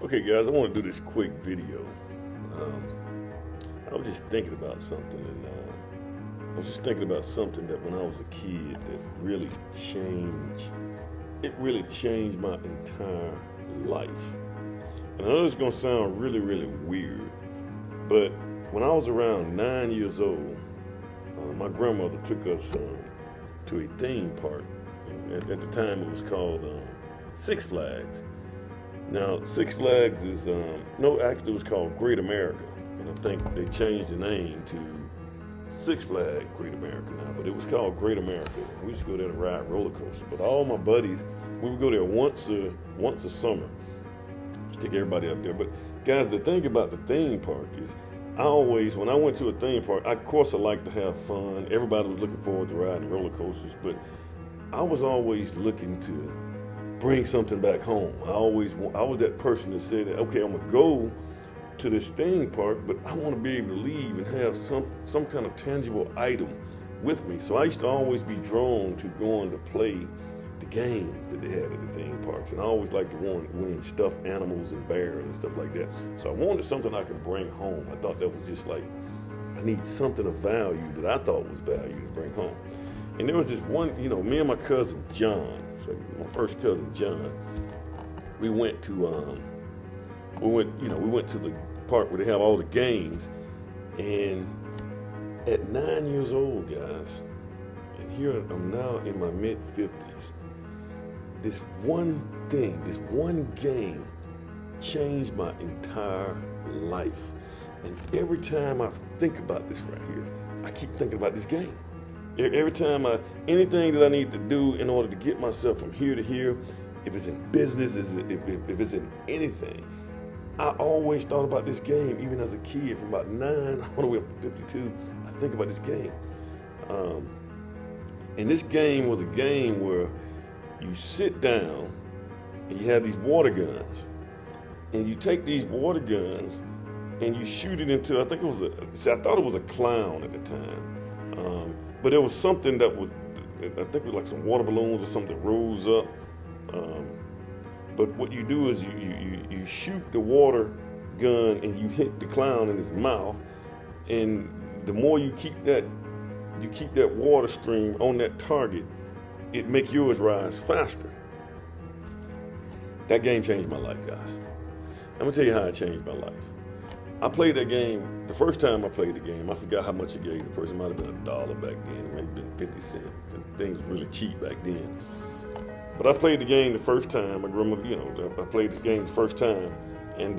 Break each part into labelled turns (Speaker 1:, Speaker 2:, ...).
Speaker 1: Okay, guys, I want to do this quick video. Um, I was just thinking about something, and I was just thinking about something that when I was a kid that really changed. It really changed my entire life. And I know it's gonna sound really, really weird, but when I was around 9 years old, my grandmother took us to a theme park. At the time, it was called Six Flags. Now, Six Flags is, no, actually, it was called Great America. And I think they changed the name to Six Flags Great America now, but it was called Great America. We used to go there to ride roller coasters. But all my buddies, we would go there once a summer. Stick everybody up there. But guys, the thing about the theme park is, when I went to a theme park, of course I like to have fun. Everybody was looking forward to riding roller coasters, but I was always looking to bring something back home. I was that person that said, okay, I'm gonna go to this theme park, but I want to be able to leave and have some kind of tangible item with me. So I used to always be drawn to going to play the games that they had at the theme parks, and I always liked to win stuffed animals and bears and stuff like that. So I wanted something I could bring home. I thought that was just like, I need something of value that I thought was value to bring home. And there was this one, me and my cousin John, so my first cousin John, we went to the park where they have all the games. And at 9 years old, guys, and here I'm now in my mid-50s, this one game changed my entire life. And every time I think about this right here, I keep thinking about this game. Every time anything that I need to do in order to get myself from here to here, if it's in business, if it's in anything, I always thought about this game, even as a kid, from about 9 all the way up to 52, I think about this game. And this game was a game where you sit down and you have these water guns. And you take these water guns and you shoot it into, I thought it was a clown at the time. But it was something that I think it was like some water balloons or something that rose up. But what you do is you shoot the water gun and you hit the clown in his mouth. And the more you keep that water stream on that target, it make yours rise faster. That game changed my life, guys. I'm gonna tell you how it changed my life. I played that game, the first time I played the game, I forgot how much it gave the person. It might have been $1 back then, it may have been 50 cents, because things were really cheap back then. But I played the game the first time. I played the game the first time. And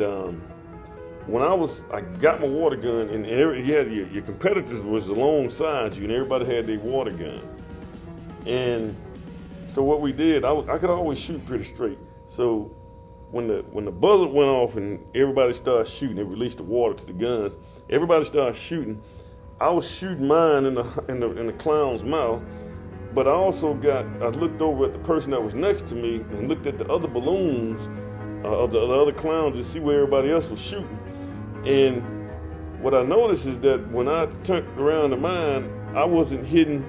Speaker 1: when I got my water gun, and your competitors was alongside you, and everybody had their water gun. And so what we did, I could always shoot pretty straight. So when the buzzer went off and everybody started shooting, they released the water to the guns. Everybody started shooting. I was shooting mine in the clown's mouth, but I looked over at the person that was next to me and looked at the other balloons of the other clowns to see where everybody else was shooting. And what I noticed is that when I turned around to mine, I wasn't hitting.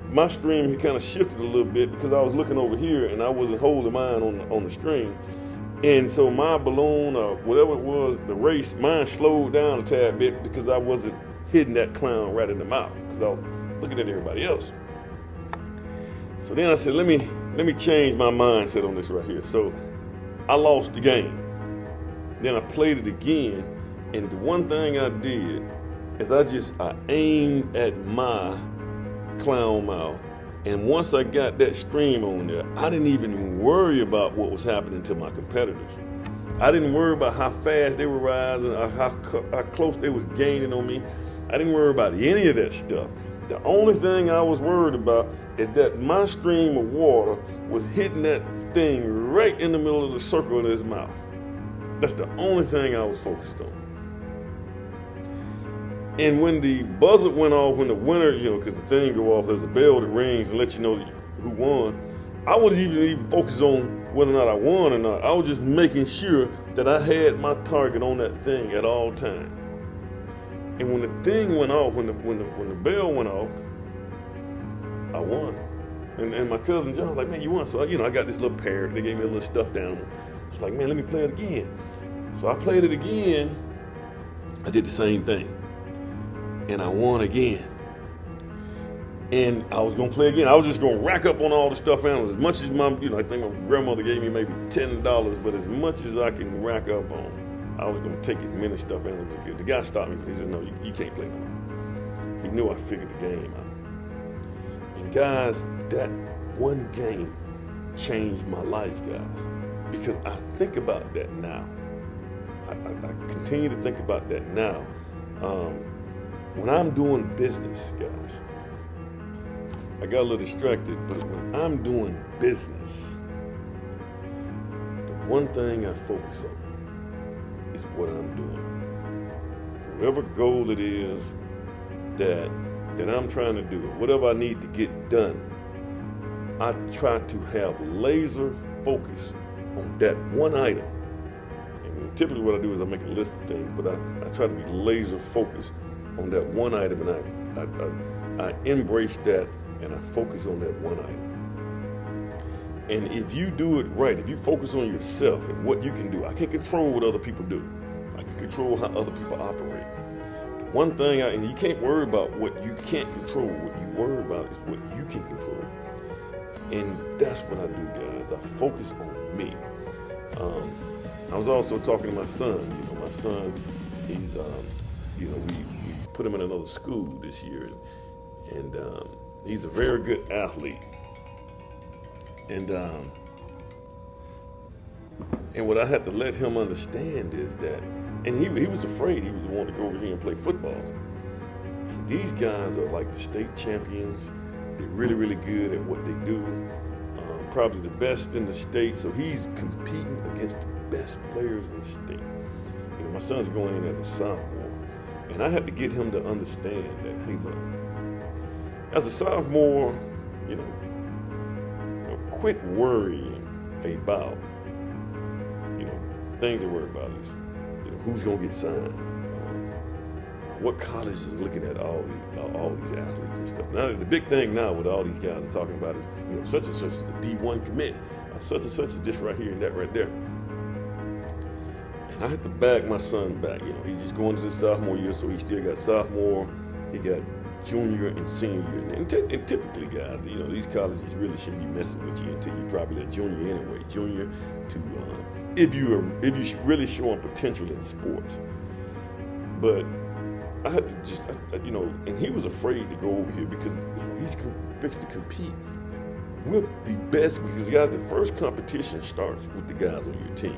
Speaker 1: My stream had kind of shifted a little bit because I was looking over here and I wasn't holding mine on the stream. And so my balloon, or whatever it was, the race, mine slowed down a tad bit because I wasn't hitting that clown right in the mouth because I was looking at everybody else. So then I said, let me change my mindset on this right here. So I lost the game. Then I played it again, and the one thing I did is I aimed at my clown mouth. And once I got that stream on there, I didn't even worry about what was happening to my competitors. I didn't worry about how fast they were rising or how close they was gaining on me. I didn't worry about any of that stuff. The only thing I was worried about is that my stream of water was hitting that thing right in the middle of the circle of his mouth. That's the only thing I was focused on. And when the buzzer went off, when the winner, because the thing go off, there's a bell that rings and let you know who won. I wasn't even focused on whether or not I won or not. I was just making sure that I had my target on that thing at all times. And when the thing went off, when the bell went off, I won. And my cousin John was like, man, you won. So I got this little parrot. They gave me a little stuffed animal. It's like, man, let me play it again. So I played it again. I did the same thing. And I won again. And I was gonna play again. I was just gonna rack up on all the stuffed animals as much as I think my grandmother gave me maybe $10, but as much as I can rack up on, I was gonna take as many stuffed animals as I could. The guy stopped me. He said, "No, you can't play no more." He knew I figured the game out. And guys, that one game changed my life, guys, because I think about that now. I continue to think about that now. When I'm doing business, guys, I got a little distracted, but when I'm doing business, the one thing I focus on is what I'm doing. Whatever goal it is that I'm trying to do, whatever I need to get done, I try to have laser focus on that one item. And typically what I do is I make a list of things, but I try to be laser focused on that one item, and I embrace that, and I focus on that one item. And if you do it right, if you focus on yourself and what you can do, I can't control what other people do. I can control how other people operate. One thing, and you can't worry about what you can't control. What you worry about is what you can control. And that's what I do, guys. I focus on me. I was also talking to my son. My son, he's, we put him in another school this year, and he's a very good athlete. And what I had to let him understand is that, and he was afraid. He was wanting to go over here and play football. And these guys are like the state champions. They're really, really good at what they do. Probably the best in the state. So he's competing against the best players in the state. My son's going in as a sophomore. And I had to get him to understand that, hey, look, as a sophomore, quit worrying about, things to worry about is, who's going to get signed, what college is looking at all these athletes and stuff. Now, the big thing now with all these guys are talking about is, such and such is a D1 commit, such and such is this right here and that right there. And I had to back my son back. He's just going to his sophomore year, so he still got sophomore, he got junior and senior year. And typically, guys, these colleges really shouldn't be messing with you until you probably at junior anyway. Junior to if you're really showing potential in sports. But I had to just, and he was afraid to go over here because he's fixed to compete with the best, because guys, the first competition starts with the guys on your team.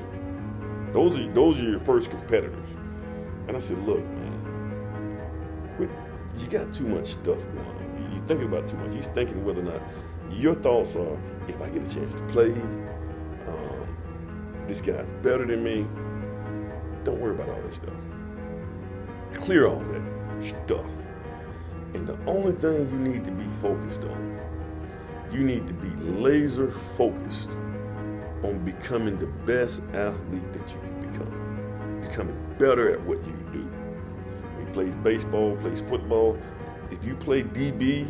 Speaker 1: Those are your first competitors. And I said, look, man, quit. You got too much stuff going on. You're thinking about too much. You're thinking whether or not your thoughts are, if I get a chance to play, this guy's better than me. Don't worry about all that stuff. Clear all that stuff. And the only thing you need to be focused on, you need to be laser focused on becoming the best athlete that you can become. Becoming better at what you do. He plays baseball, plays football. If you play DB,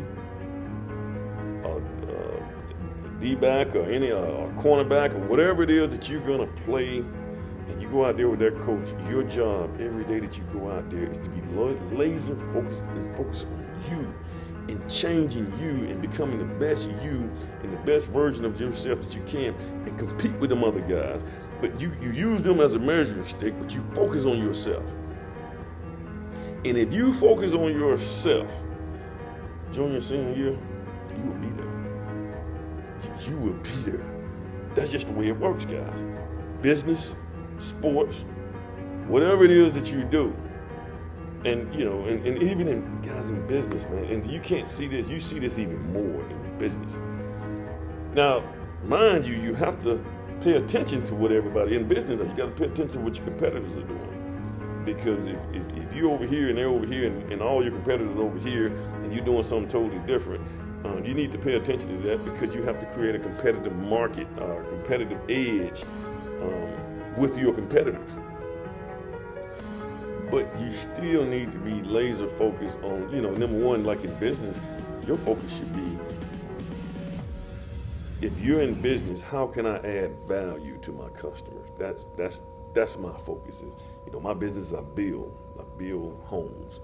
Speaker 1: D-back or any cornerback or whatever it is that you're going to play, and you go out there with that coach, your job every day that you go out there is to be laser focused and focus on you and changing you and becoming the best you and the best version of yourself that you can, and compete with them other guys. But you use them as a measuring stick, but you focus on yourself. And if you focus on yourself, junior, senior year, you will be there. You will be there. That's just the way it works, guys. Business, sports, whatever it is that you do. And, and even in guys in business, man, and you can't see this, you see this even more in business. Now, mind you, you have to pay attention to what everybody in business does. You got to pay attention to what your competitors are doing. Because if you're over here and they're over here and all your competitors are over here and you're doing something totally different, you need to pay attention to that, because you have to create a competitive market, competitive edge with your competitors. But you still need to be laser focused on, number one, like in business, your focus should be, if you're in business, how can I add value to my customers? That's That's my focus. My business, I build homes.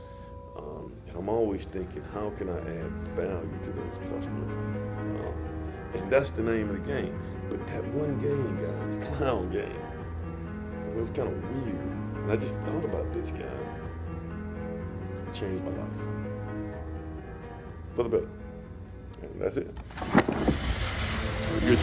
Speaker 1: And I'm always thinking, how can I add value to those customers? And that's the name of the game. But that one game, guys, the clown game, it was kind of weird. And I just thought about this, guys. It changed my life. For the better. And that's it.
Speaker 2: Good.